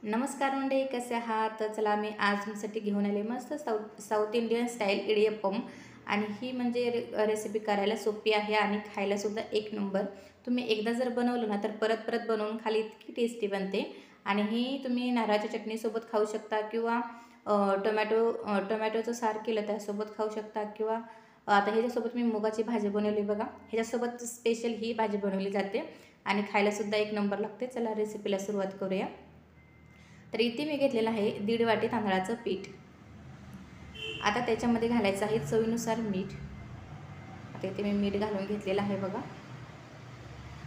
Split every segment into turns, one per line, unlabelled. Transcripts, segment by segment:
नमस्कार मंडळी, कसे आहात? तर चला मी आज तुमच्यासाठी घेऊन आले मस्त साऊथ इंडियन स्टाईल इडियप्पम. आणि ही म्हणजे रेसिपी करायला सोपी आहे आणि खायलासुद्धा एक नंबर. तुम्ही एकदा जर बनवलं ना तर परत परत बनवून खाली इतकी टेस्टी बनते. आणि ही तुम्ही नारळाच्या चटणीसोबत खाऊ शकता किंवा टोमॅटोचं सार केलं त्यासोबत खाऊ शकता किंवा आता ह्याच्यासोबत मी मुगाची भाजी बनवली बघा. ह्याच्यासोबत स्पेशल ही भाजी बनवली जाते आणि खायलासुद्धा एक नंबर लागते. चला रेसिपीला सुरुवात करूया. तर इथे मी घेतलेलं आहे 1.5 वाटी तांदळाचं पीठ. आता त्याच्यामध्ये घालायचं आहे चवीनुसार मीठ. आता इथे मी मीठ घालून घेतलेलं आहे बघा.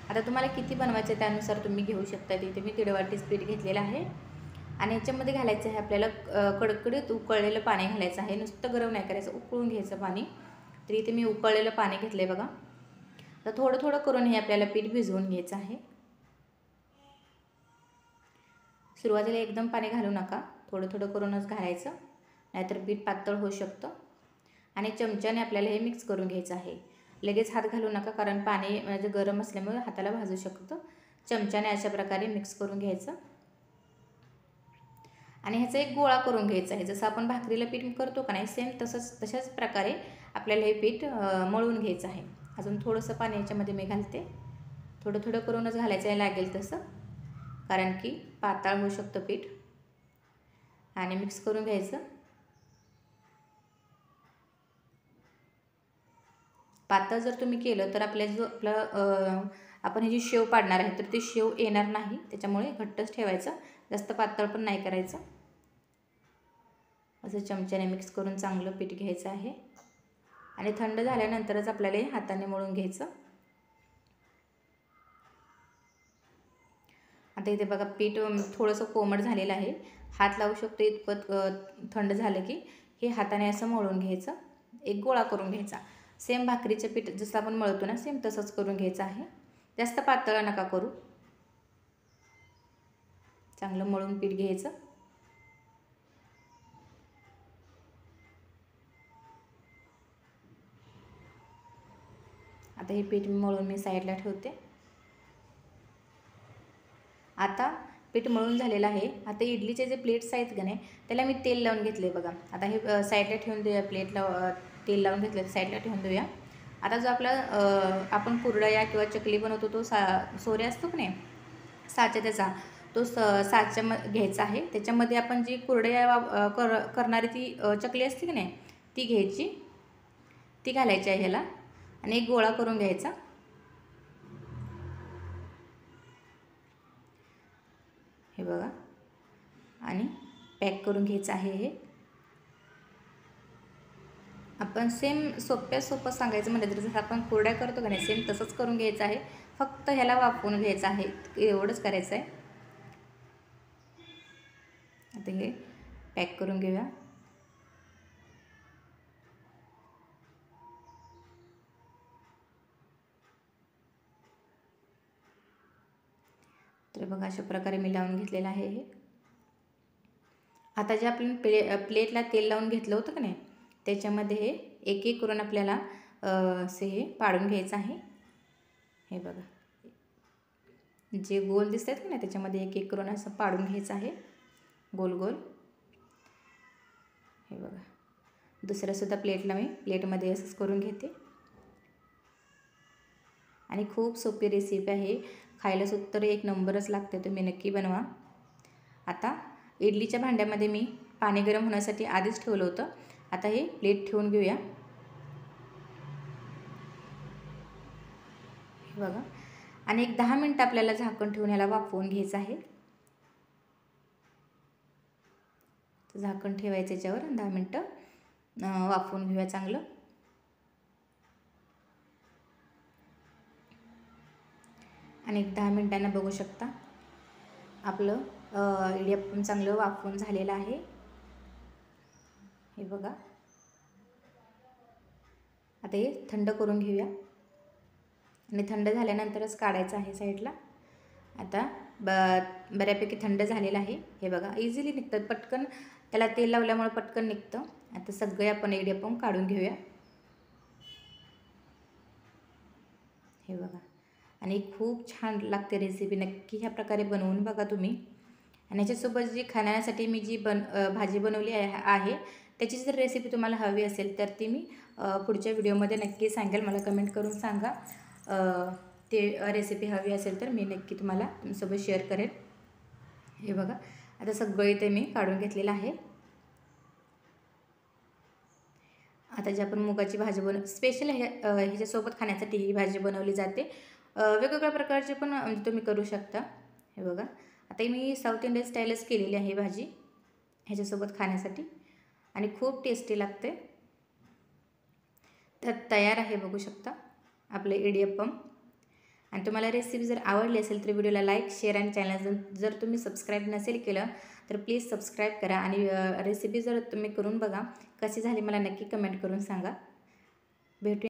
आता तुम्हाला किती बनवायचं त्यानुसार तुम्ही घेऊ शकता. इथे मी 1.5 वाटीच पीठ घेतलेलं आहे आणि याच्यामध्ये घालायचं आहे आपल्याला कडकडीत उकळलेलं पाणी घालायचं आहे. नुसतं गरम नाही करायचं, उकळून घ्यायचं पाणी. तर इथे मी उकळलेलं पाणी घेतलं आहे बघा. तर थोडं थोडं करून हे आपल्याला पीठ भिजवून घ्यायचं आहे. सुरुवातीला एकदम पाणी घालू नका, थोडं थोडं करूनच घालायचं, नाहीतर पीठ पातळ होऊ शकतं. आणि चमच्याने आपल्याला हे मिक्स करून घ्यायचं आहे. लगेच हात घालू नका, कारण पाणी म्हणजे गरम असल्यामुळे हाताला भाजू शकतं. चमच्याने अशा प्रकारे मिक्स करून घ्यायचं आणि ह्याचा एक गोळा करून घ्यायचा आहे. जसं आपण भाकरीला पीठ करतो का नाही, सेम तशाच प्रकारे आपल्याला हे पीठ मळून घ्यायचं आहे. अजून थोडंसं पाणी याच्यामध्ये मी घालते. थोडं थोडं करूनच घालायचं आहे, लागेल तसं, कारण की पातळ होऊ शकतं पीठ. आणि मिक्स करून घ्यायचं. पातळ जर तुम्ही केलं तर आपण ही जी शेव पाडणार आहे तर ती शेव येणार नाही, त्याच्यामुळे घट्टच ठेवायचं, जास्त पातळ पण नाही करायचं. असं चमच्याने मिक्स करून चांगलं पीठ घ्यायचं आहे आणि थंड झाल्यानंतरच आपल्याला हे हाताने मळून घ्यायचं. आता इथे बघा पीठ थोडंसं कोमट झालेलं आहे, हात लावू शकतो इतपत थंड झालं की हे हाताने असं मळून घ्यायचं, एक गोळा करून घ्यायचा. सेम भाकरीचं पीठ जसं आपण मळतो ना, सेम तसंच करून घ्यायचं आहे. जास्त पातळ नका करू, चांगलं मळून पीठ घ्यायचं. आता हे पीठ मळून मी साईडला ठेवते. आता पीठ मळून झालेलं आहे. आता इडलीचे जे प्लेट्स आहेत का नाही, त्याला मी तेल लावून घेतले बघा. आता हे साईडला ठेवून देऊया, प्लेटला तेल लावून घेतलं साईडला ठेवून देऊया. आता जो आपला आपण कुरडया किंवा चकली बनवतो तो सोऱ्या असतो की नाही, साचा त्याचा, तो साचा घ्यायचा आहे. त्याच्यामध्ये आपण जी कुरडया करणारी ती चकली असते की नाही, ती घ्यायची, ती घालायची आहे ह्याला आणि एक गोळा करून घ्यायचा. हे बघा, आणि पॅक करून घ्यायचं आहे. हे आपण सेम सोपं सांगायचं म्हटलं तर जसं आपण कुरड्या करतो का नाही, सेम तसंच करून घ्यायचं आहे. फक्त ह्याला वाफवून घ्यायचं आहे, एवढंच करायचं आहे. आता हे पॅक करून घेऊया. तर बघा अशा प्रकारे मी लावून घेतलेलं आहे हे. आता जे आपण प्लेटला तेल लावून घेतलं होतं का नाही, त्याच्यामध्ये हे एक एक करून आपल्याला असे हे पाडून घ्यायचं आहे. हे बघा, जे गोल दिसत आहेत की नाही, त्याच्यामध्ये एक एक करून असं पाडून घ्यायचं आहे, गोल गोल. हे बघा, दुसऱ्यासुद्धा प्लेटमध्ये असंच करून घेते. आणि खूप सोपी रेसिपी आहे, खायला सुद्धा एक नंबरच लागते, तुम्ही नक्की बनवा. आता इडलीच्या भांड्यामध्ये मी पाणी गरम होण्यासाठी आधीच ठेवलं होतं. आता हे प्लेट ठेवून घेऊया. हे बघा, आणि एक 10 मिनटं आपल्याला झाकण ठेवून याला वाफवून घ्यायचं आहे. झाकण ठेवायचं याच्यावर, 10 मिनटं वाफवून घेऊया चांगलं. आणि एक 10 मिनटांना बघू शकता आपलं इडियप्पम चांगलं वाफवून झालेलं आहे. हे बघा, आता हे थंड करून घेऊया आणि थंड झाल्यानंतरच काढायचं आहे साईडला. आता बऱ्यापैकी थंड झालेलं आहे. हे बघा, इझिली निघतं, पटकन त्याला तेल लावल्यामुळे पटकन निघतं. आता सगळे आपण इडियप्पम काढून घेऊया. हे बघा, आणि खूप छान लागते रेसिपी, नक्की ह्या प्रकारे बनवून बघा तुम्ही. आणि ह्याच्यासोबत जी खाण्यासाठी मी जी भाजी बनवली आहे त्याची जर रेसिपी तुम्हाला हवी असेल तर ती मी पुढच्या व्हिडिओमध्ये नक्की सांगेल. मला कमेंट करून सांगा ते रेसिपी हवी असेल तर मी नक्की तुम्हाला तुमच्यासोबत शेअर करेन. हे बघा आता सगळं इथे मी काढून घेतलेलं आहे. आता जी आपण मुगाची भाजी स्पेशल ह्याच्यासोबत खाण्यासाठी ही भाजी बनवली जाते. वेगवेगळ्या प्रकारचे पण तुम्ही करू शकता. हे बघा आता मी साऊथ इंडियन स्टाईलच केलेली आहे भाजी ह्याच्यासोबत खाण्यासाठी आणि खूप टेस्टी लागते. तर तयार आहे बघू शकता आपले इडियप्पम. आणि तुम्हाला रेसिपी जर आवडली असेल तर व्हिडिओला लाईक शेअर आणि चॅनल जर तुम्ही सबस्क्राईब नसेल केलं तर प्लीज सबस्क्राईब करा आणि रेसिपी जर तुम्ही करून बघा कशी झाली मला नक्की कमेंट करून सांगा. भेटू